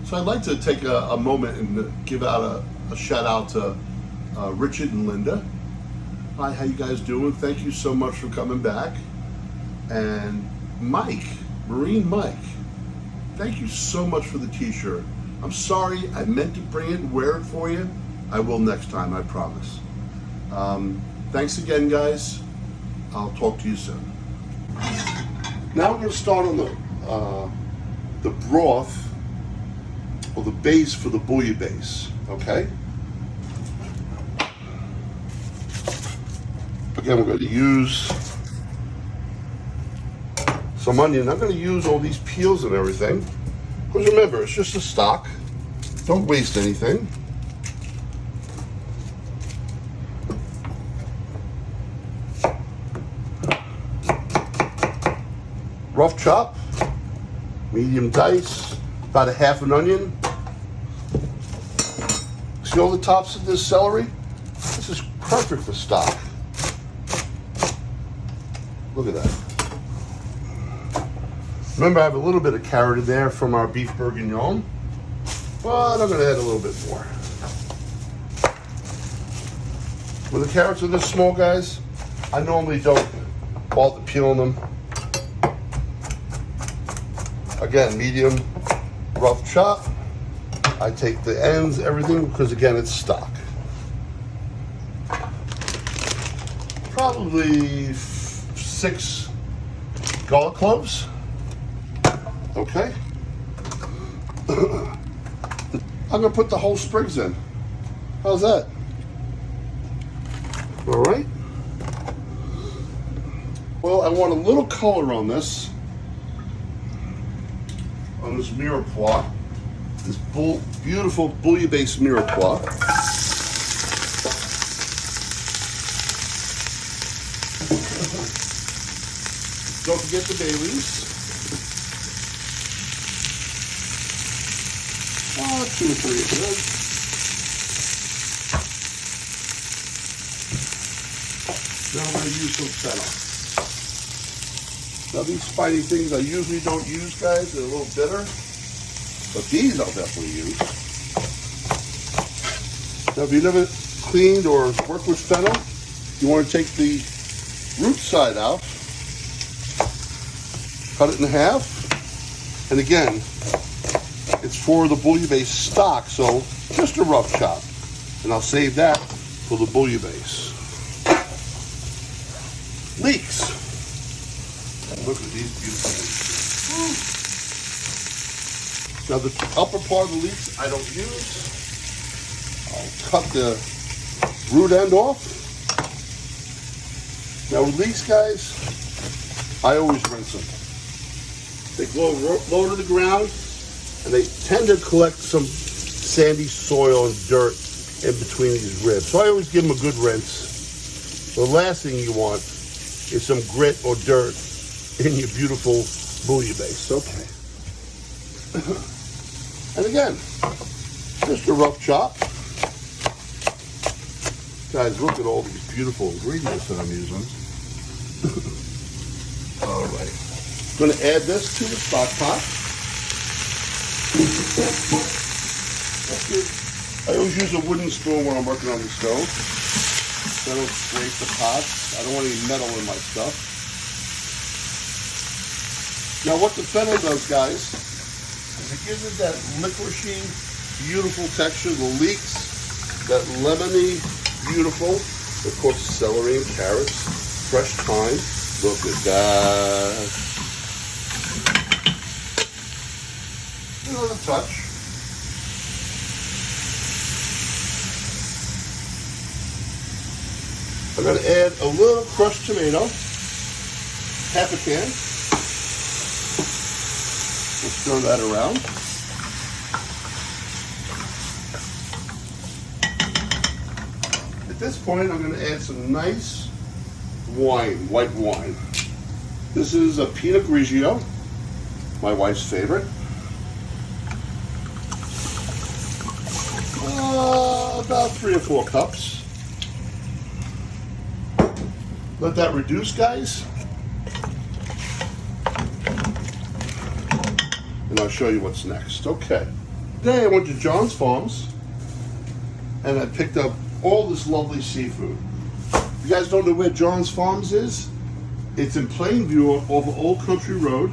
So I'd like to take a moment and give out a shout out to Richard and Linda. Hi, how you guys doing? Thank you so much for coming back. And Mike, Marine Mike, thank you so much for the t-shirt. I'm sorry, I meant to bring it and wear it for you. I will next time, I promise. Thanks again, guys. I'll talk to you soon. Now we're going to start on the broth, or the base for the bouillabaisse, okay? Again, we're going to use some onion. I'm going to use all these peels and everything, because remember, it's just a stock. Don't waste anything. Rough chop, medium dice, about a half an onion. See all the tops of this celery? This is perfect for stock. Look at that. Remember, I have a little bit of carrot in there from our beef bourguignon, but I'm going to add a little bit more. When the carrots are this small, guys, I normally don't bother peeling them. Again, medium rough chop. I take the ends, everything, because again, it's stock. Probably 6 garlic cloves. Okay. I'm gonna put the whole sprigs in. How's that? All right. Well, I want a little color on this mirepoix, this beautiful bouillabaisse mirepoix. Don't forget the bay leaves. 2 or 3 of those. Now I'm going to use some fennel. Now these spiny things I usually don't use, guys. They're a little bitter. But these I'll definitely use. Now if you never cleaned or worked with fennel, you want to take the root side out, cut it in half, and again, it's for the bouillabaisse stock, so just a rough chop. And I'll save that for the bouillabaisse. Leeks. Look at these beautiful leeks. Now the upper part of the leeks I don't use. I'll cut the root end off. Now with leeks, guys, I always rinse them. They go low to the ground, and they tend to collect some sandy soil and dirt in between these ribs. So I always give them a good rinse. The last thing you want is some grit or dirt in your beautiful bouillabaisse. Okay. And again, just a rough chop. Guys, look at all these beautiful ingredients that I'm using. All right. I'm going to add this to the stock pot. I always use a wooden spoon when I'm working on the stove. So I don't scrape the pot. I don't want any metal in my stuff. Now what the fennel does, guys, is it gives it that licoricey, beautiful texture. The leeks, that lemony, beautiful. Of course, celery and carrots, fresh thyme. Look at that. Another touch. I'm going to add a little crushed tomato, half a can. We'll stir that around. At this point, I'm going to add some nice wine, white wine. This is a Pinot Grigio, my wife's favorite. About 3 or 4 cups. Let that reduce, guys. And I'll show you what's next. Okay. Today I went to John's Farms and I picked up all this lovely seafood. If you guys don't know where John's Farms is, it's in Plainview off of Old Country Road.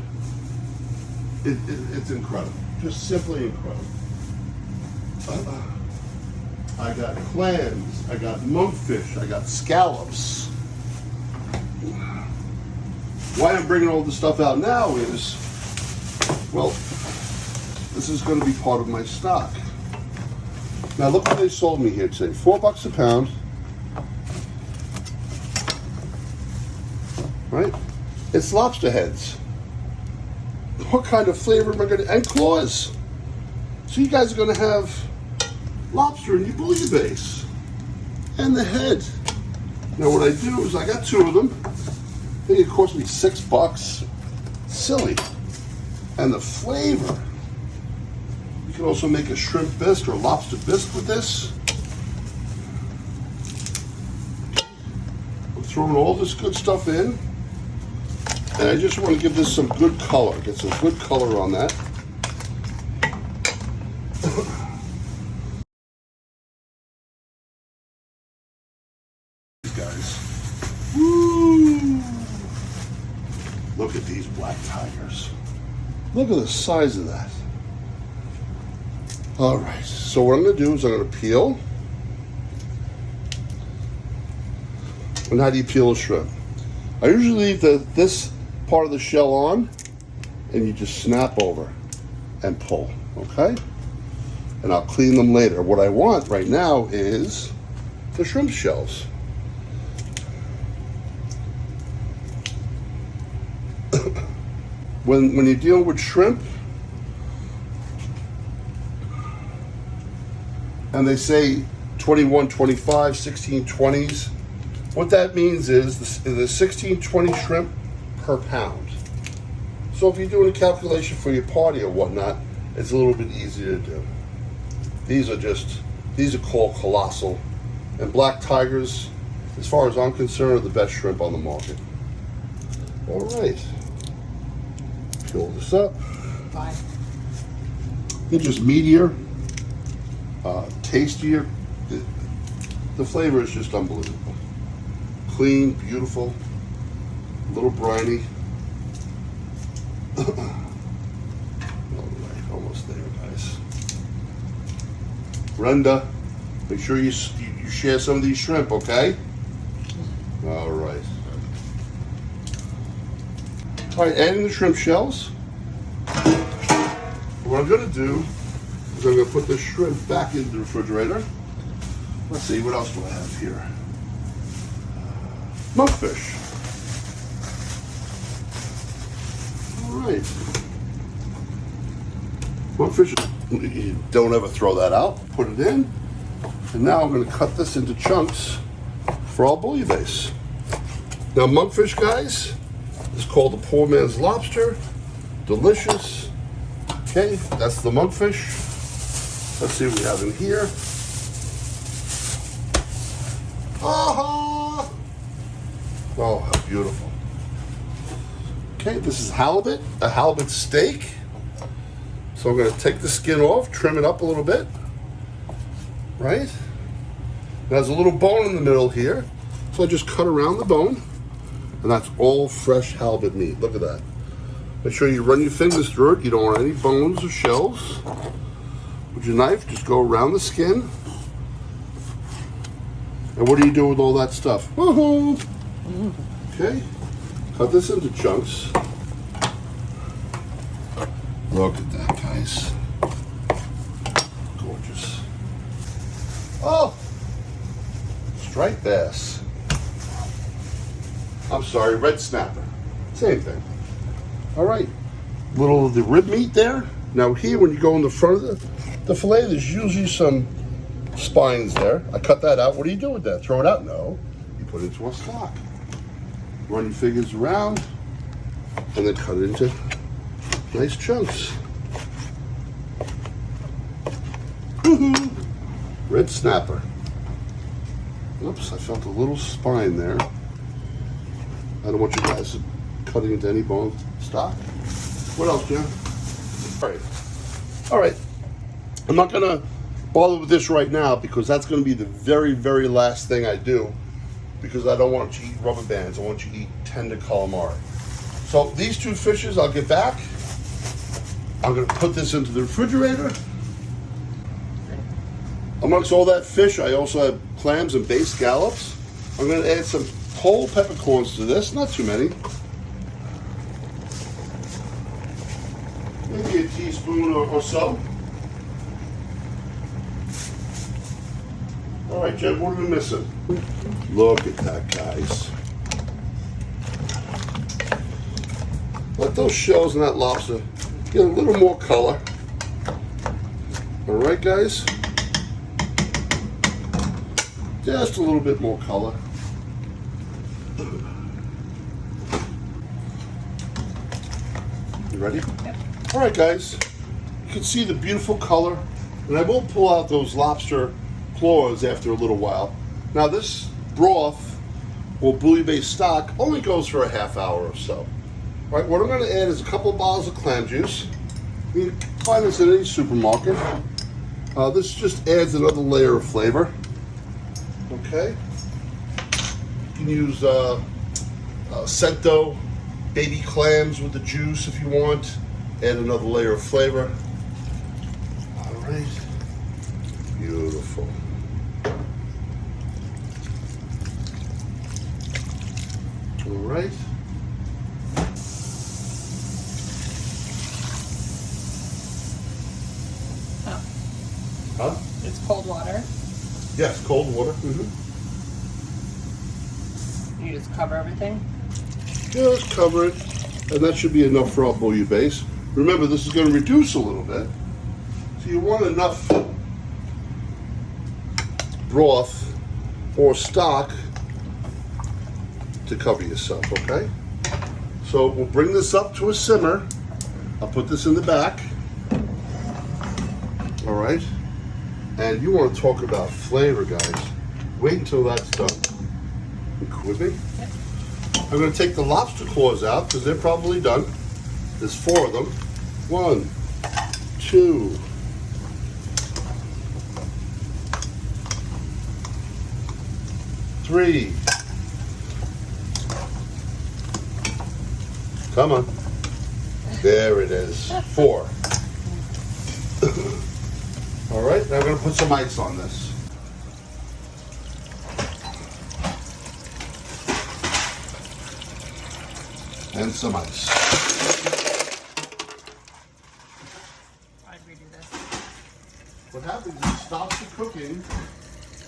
It's incredible, just simply incredible. I got clams, I got monkfish, I got scallops. Why I'm bringing all this stuff out now is, well, this is going to be part of my stock. Now look what they sold me here today. $4 a pound. Right? It's lobster heads. What kind of flavor am I going to, and claws. So you guys are going to have lobster in your bouillabaisse. And the head. Now what I do is I got 2 of them. I think it cost me $6. Silly. And the flavor. You can also make a shrimp bisque or lobster bisque with this. I'm throwing all this good stuff in. And I just want to give this some good color. Get some good color on that. These guys. Woo! Look at these black tigers. Look at the size of that. All right, so what I'm going to do is I'm going to peel. And how do you peel a shrimp? I usually leave this part of the shell on, and you just snap over and pull, okay? And I'll clean them later. What I want right now is the shrimp shells. When you deal with shrimp, and they say 21, 25, 16, 20s. What that means is the 16, 20 shrimp per pound. So if you're doing a calculation for your party or whatnot, it's a little bit easier to do. These are called colossal. And black tigers, as far as I'm concerned, are the best shrimp on the market. All right. Peel this up. Bye. They're just meatier. Tastier. The flavor is just unbelievable. Clean, beautiful, a little briny. All right, almost there, guys. Brenda, make sure you share some of these shrimp, okay? All right. All right, adding the shrimp shells. What I'm going to do is I'm going to put the shrimp back into the refrigerator. Let's see, what else do I have here? Monkfish. All right. Monkfish, you don't ever throw that out. Put it in. And now I'm going to cut this into chunks for our bouillabaisse. Now, monkfish, guys, is called the poor man's lobster. Delicious. Okay, that's the monkfish. Let's see what we have in here. Oh, how beautiful. Okay, this is halibut, a halibut steak. So I'm going to take the skin off, trim it up a little bit. Right? There's a little bone in the middle here. So I just cut around the bone. And that's all fresh halibut meat. Look at that. Make sure you run your fingers through it. You don't want any bones or shells. With your knife, just go around the skin. And what do you do with all that stuff? Woohoo! Okay, cut this into chunks. Look at that, guys. Gorgeous. Oh! Striped bass. I'm sorry, red snapper. Same thing. All right, little of the rib meat there. Now here, when you go in the front of the fillet, there's usually some spines there. I cut that out. What do you do with that? Throw it out? No. You put it into a stock. Run your fingers around, and then cut it into nice chunks. Woohoo! Red snapper. Oops, I felt a little spine there. I don't want you guys cutting into any bone stock. What else, Jim? All right. I'm not going to bother with this right now because that's going to be the very, very last thing I do, because I don't want you to eat rubber bands. I want you to eat tender calamari. So these two fishes, I'll get back. I'm going to put this into the refrigerator. Amongst all that fish, I also have clams and bay scallops. I'm going to add some whole peppercorns to this, not too many. Maybe a teaspoon or so. All right, Jen, what are we missing? Look at that, guys. Let those shells and that lobster get a little more color. All right, guys? Just a little bit more color. You ready? Yep. All right, guys. You can see the beautiful color. And I will pull out those lobster claws after a little while. Now, this broth or bouillabaisse stock only goes for a half hour or so. All right, what I'm going to add is a couple of bottles of clam juice. You can find this in any supermarket. This just adds another layer of flavor. Okay. You can use Cento baby clams with the juice if you want. Add another layer of flavor. All right. Beautiful. All right. Oh. Huh? It's cold water. Yes, cold water. You just cover everything. Just cover it, and that should be enough for our bouillabaisse. Remember, this is going to reduce a little bit, so you want enough broth or stock to cover yourself, okay? So we'll bring this up to a simmer. I'll put this in the back. All right? And you want to talk about flavor, guys. Wait until that's done. You with me? Yep. I'm going to take the lobster claws out because they're probably done. There's 4 of them. 1, 2, 3. Come on. There it is. 4. All right, now I'm going to put some ice on this. And some ice. I'd redo this. What happens is it stops the cooking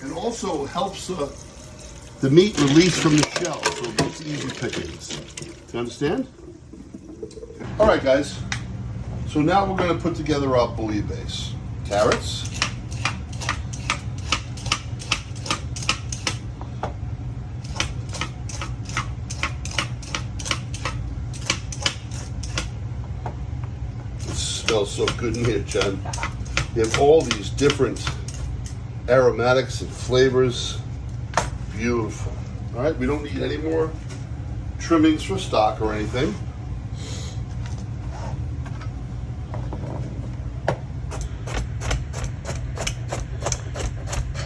and also helps the meat release from the shell, so it makes easy pickings. Do you understand? All right, guys. So now we're going to put together our bouillabaisse. Carrots. It smells so good in here, Jen. You have all these different aromatics and flavors. Beautiful. All right, we don't need any more trimmings for stock or anything.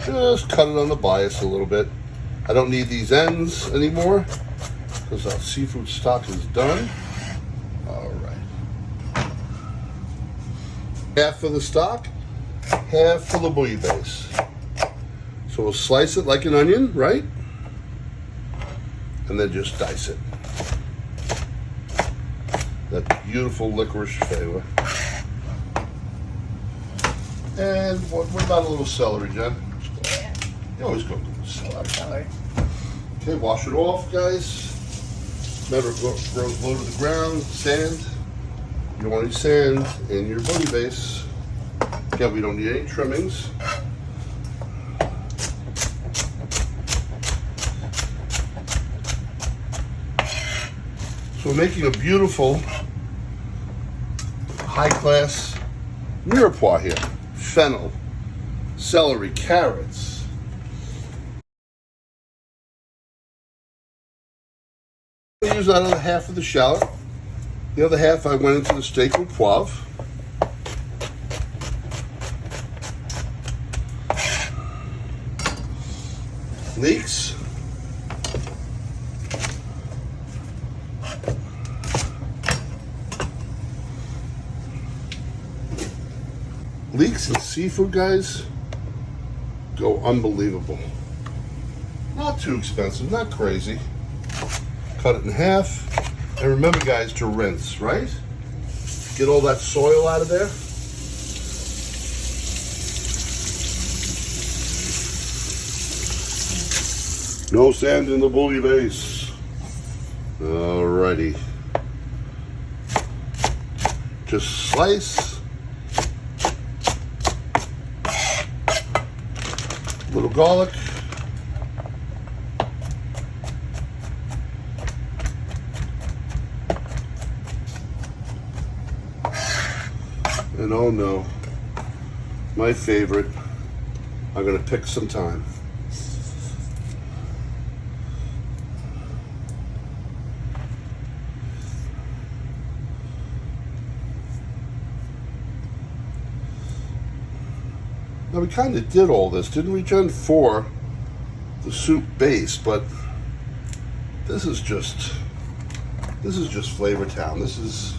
Just cut it on the bias a little bit. I don't need these ends anymore because our seafood stock is done. All right. Half for the stock, half for the bouillabaisse. So we'll slice it like an onion, right? And then just dice it. That beautiful licorice flavor. And what about a little celery, Jen? Yeah. You always go with celery. Celery. Okay, wash it off, guys. Remember, it grows low to the ground. Sand. You don't want any sand in your bouillabaisse. Again, we don't need any trimmings. So we're making a beautiful, high-class mirepoix here. Fennel, celery, carrots. I use that other half of the shallot. The other half I went into the steak with poivre. Leeks. Leeks and seafood, guys, go unbelievable. Not too expensive, not crazy. Cut it in half. And remember, guys, to rinse, right? Get all that soil out of there. No sand in the bouillabaisse. Alrighty. Just slice. Little garlic. And oh no, my favorite, I'm gonna pick some thyme. Now we kind of did all this, didn't we, Jen, for the soup base, but this is just Flavor Town. This is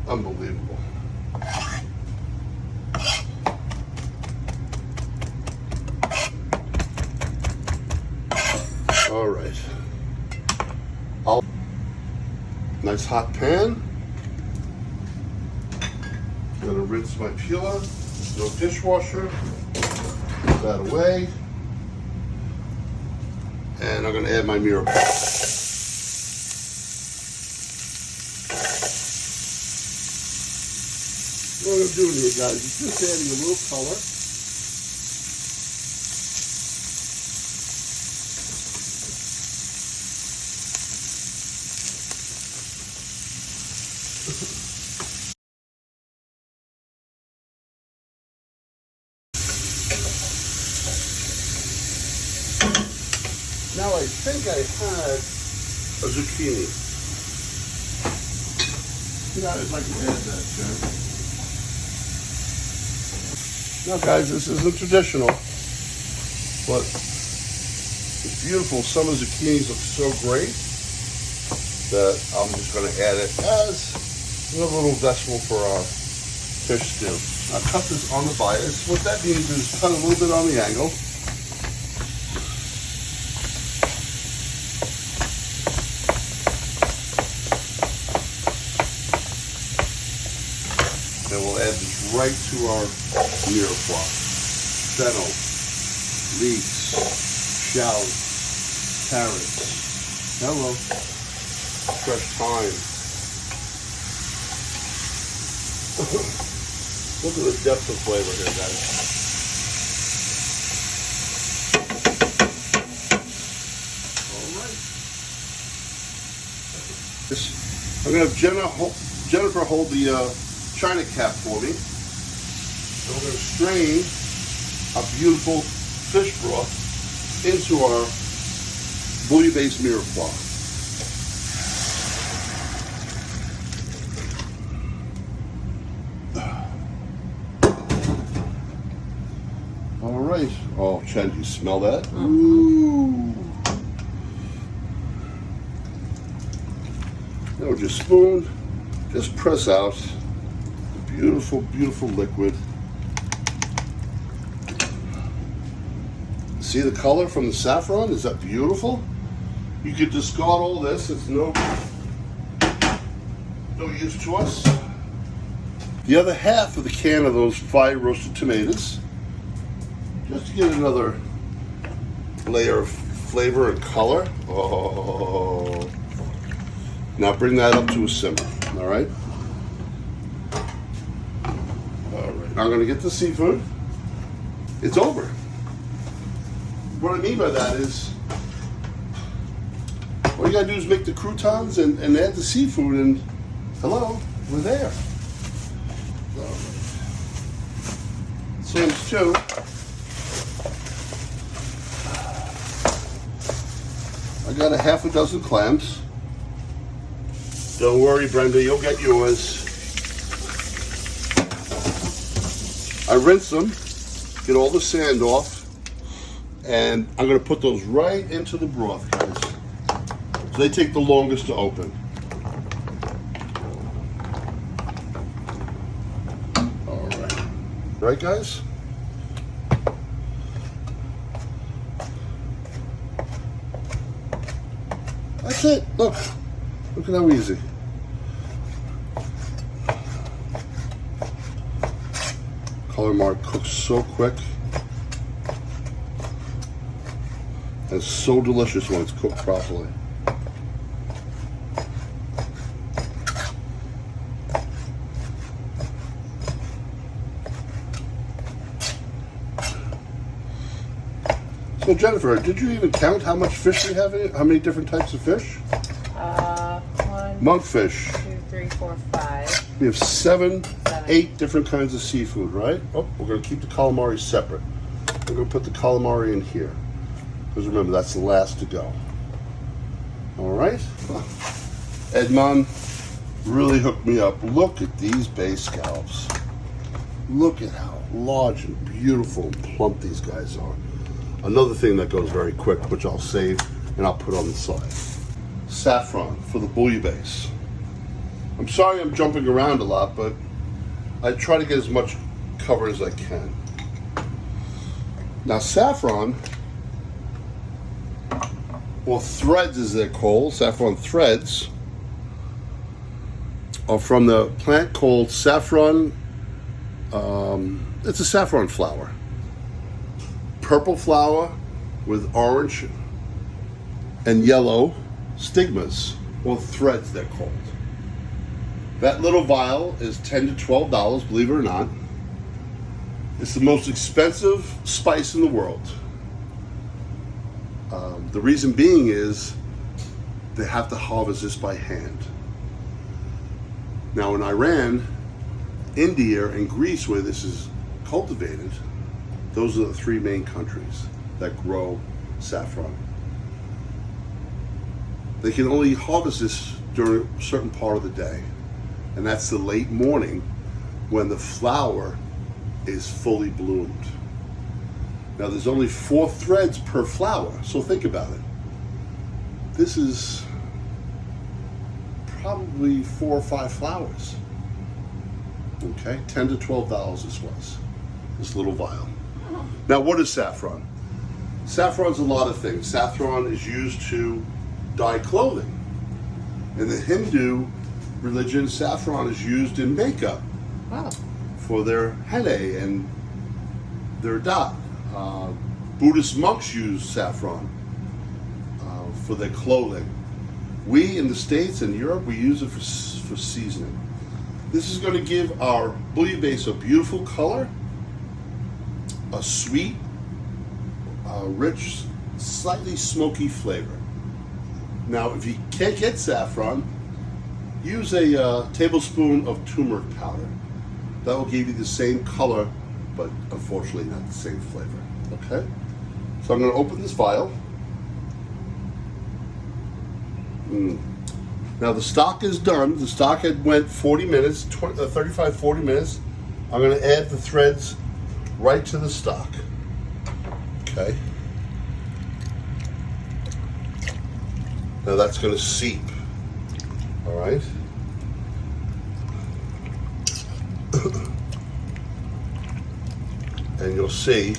unbelievable. All right. Nice hot pan. I'm gonna rinse my peeler. No dishwasher. Put that away. And I'm gonna add my mirepoix. What I'm doing here, guys, is just adding a little color. Now I think I had a zucchini. Yeah, I'd like to add that, Jen. Now guys, this isn't traditional, but it's beautiful. Some of the zucchinis look so great that I'm just going to add it as a little vegetable for our fish stew. I'll cut this on the bias. What that means is cut a little bit on the angle. And we'll add this right to our mirepoix. Fennel, leeks, shallots, carrots. Hello. Fresh thyme. Look at the depth of flavor here, guys. All right. I'm going to have Jennifer hold the China cap for me. And we're going to strain a beautiful fish broth into our bouillabaisse mirepoix. All right. Oh, Chen, you smell that? Ooh. Now with your spoon, just press out the beautiful, beautiful liquid. See the color from the saffron? Is that beautiful? You could discard all this. It's no use to us. The other half of the can of those fried roasted tomatoes, just to get another layer of flavor and color. Oh. Now bring that up to a simmer, all right? All right, I'm gonna get the seafood. It's over. What I mean by that is, all you gotta do is make the croutons and add the seafood, and hello, we're there. All right. Sims 2. I got a half a dozen clams. Don't worry, Brenda, you'll get yours. I rinse them, get all the sand off, And I'm going to put those right into the broth, guys. So they take the longest to open. All right. Right, guys? That's it. Look. Look at how easy. Calamari cooks so quick. And it's so delicious when it's cooked properly. So Jennifer, did you even count how much fish we have in it? How many different types of fish? 1, Monkfish. 2, 3, 4, 5. We have 7, 7. 8 different kinds of seafood, right? Oh, we're going to keep the calamari separate. We're going to put the calamari in here. Because remember, that's the last to go. All right. Edmond really hooked me up. Look at these bay scallops. Look at how large and beautiful and plump these guys are. Another thing that goes very quick, which I'll save and I'll put on the side. Saffron for the bouillabaisse. I'm sorry I'm jumping around a lot, but I try to get as much cover as I can. Now saffron, or threads as they're called, saffron threads, are from the plant called saffron, it's a saffron flower. Purple flower with orange and yellow stigmas, or threads they're called. That little vial is $10 to $12, believe it or not. It's the most expensive spice in the world. The reason being is they have to harvest this by hand. Now in Iran, India, and Greece, where this is cultivated, those are the 3 main countries that grow saffron. They can only harvest this during a certain part of the day, and that's the late morning when the flower is fully bloomed. Now there's only 4 threads per flower, so think about it. This is probably 4 or 5 flowers. Okay, $10 to $12 this was, this little vial. Now what is saffron? Saffron's a lot of things. Saffron is used to dye clothing. In the Hindu religion, saffron is used in makeup. Wow. For their henna and their dot. Buddhist monks use saffron for their clothing. We in the States and Europe, we use it for seasoning. This is going to give our bouillabaisse a beautiful color, a sweet, rich, slightly smoky flavor. Now, if you can't get saffron, use a tablespoon of turmeric powder. That will give you the same color, but unfortunately not the same flavor. Okay? So I'm going to open this vial. Now the stock is done. The stock had went 40 minutes, 35, 40 minutes. I'm going to add the threads right to the stock. Okay? Now that's going to seep. All right? And you'll see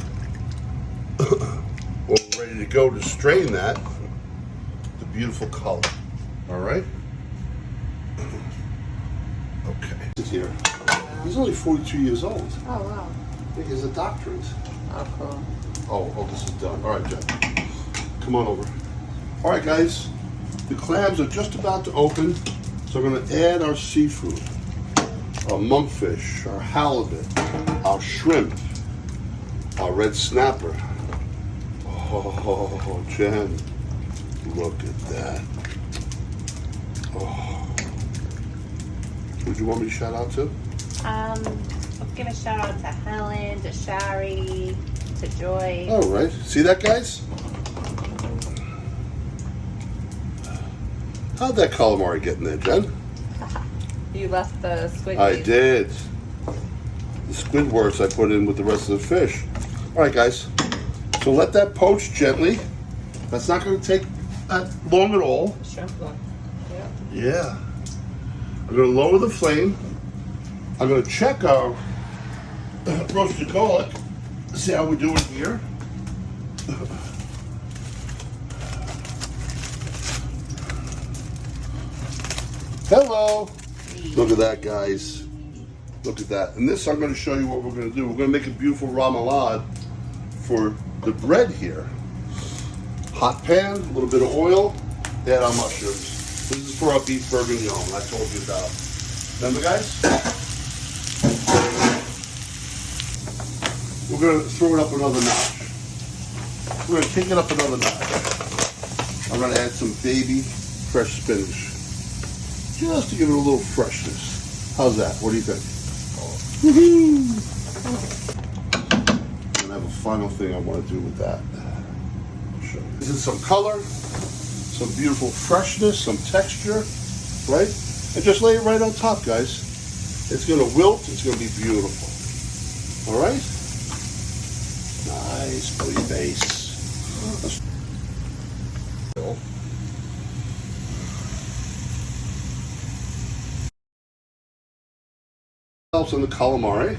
when we're ready to go to strain that, the beautiful color. All right? Okay. Here. He's only 42 years old. Oh, wow. I think he's a doctorate. Oh, cool. Oh, this is done. All right, Jen. Come on over. All right, guys. The clams are just about to open, so we're going to add our seafood. Our monkfish, our halibut, our shrimp, our red snapper. Oh, Jen, look at that. Oh. Would you want me to shout out to? Let's give a shout out to Helen, to Shari, to Joy. All right. See that, guys? How'd that calamari get in there, Jen? You left the squid. I did. The squid works I put in with the rest of the fish. All right, guys. So let that poach gently. That's not going to take that long at all. Shrimp one. Yeah. Yeah. I'm going to lower the flame. I'm going to check our roasted garlic. See how we're doing here. Hello. Look at that, guys. Look at that. And this, I'm going to show you what we're going to do. We're going to make a beautiful remoulade for the bread here. Hot pan, a little bit of oil, add our mushrooms. This is for our beef bourguignon I told you about. Remember, guys? We're going to throw it up another notch. We're going to take it up another notch. I'm going to add some baby fresh spinach. Just to give it a little freshness. How's that? What do you think? Woohoo! And I have a final thing I want to do with that. I'll show you. This is some color, some beautiful freshness, some texture, right? And just lay it right on top, guys. It's going to wilt. It's going to be beautiful. All right? Nice bouillabaisse. Helps on the calamari.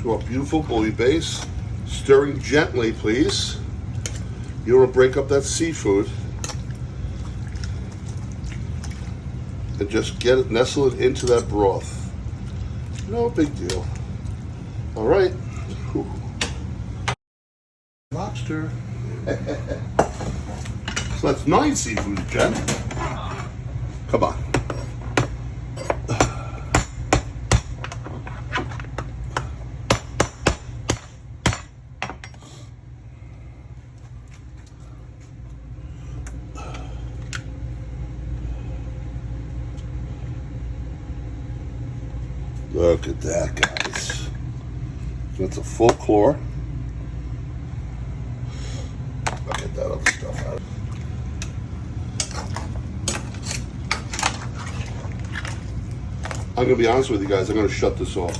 To our beautiful bouillabaisse. Stirring gently, please. You don't want to break up that seafood. And just get it, nestle it into that broth. No big deal. All right. Whew. Lobster. So that's 9 seafood, Jen. Come on. Look at that, guys. That's a full claw. I'll get that other stuff out. I'm going to be honest with you guys. I'm going to shut this off.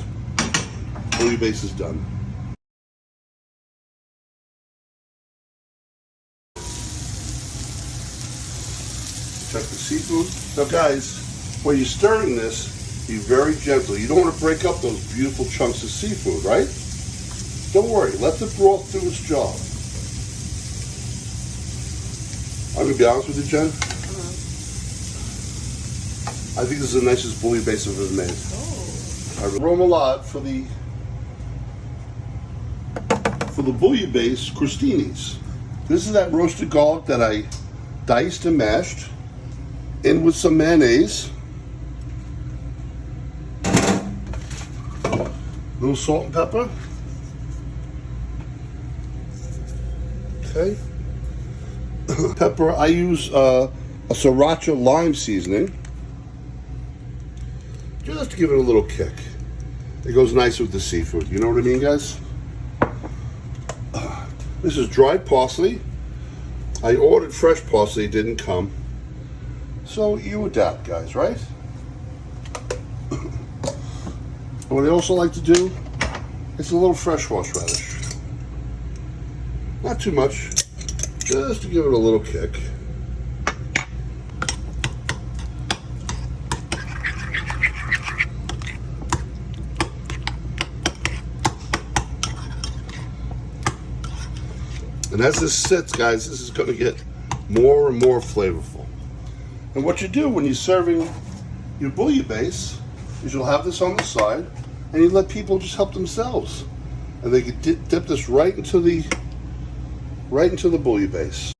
Bouillabaisse is done. Check the seafood. Now, guys, when you're stirring this, be very gentle. You don't want to break up those beautiful chunks of seafood, right? Don't worry. Let the broth do its job. I'm going to be honest with you, Jen. I think this is the nicest bouillabaisse I've ever made. Oh. Remoulade for the bouillabaisse crostinis. This is that roasted garlic that I diced and mashed in with some mayonnaise. A little salt and pepper. Okay. Pepper, I use a sriracha lime seasoning. Just to give it a little kick. It goes nice with the seafood. You know what I mean, guys? This is dried parsley. I ordered fresh parsley, it didn't come. So you adapt, guys, right? What I also like to do is a little fresh horseradish. Not too much, just to give it a little kick. And as this sits, guys, this is going to get more and more flavorful. And what you do when you're serving your bouillabaisse is you'll have this on the side, and you let people just help themselves, and they can dip this right into the bouillabaisse.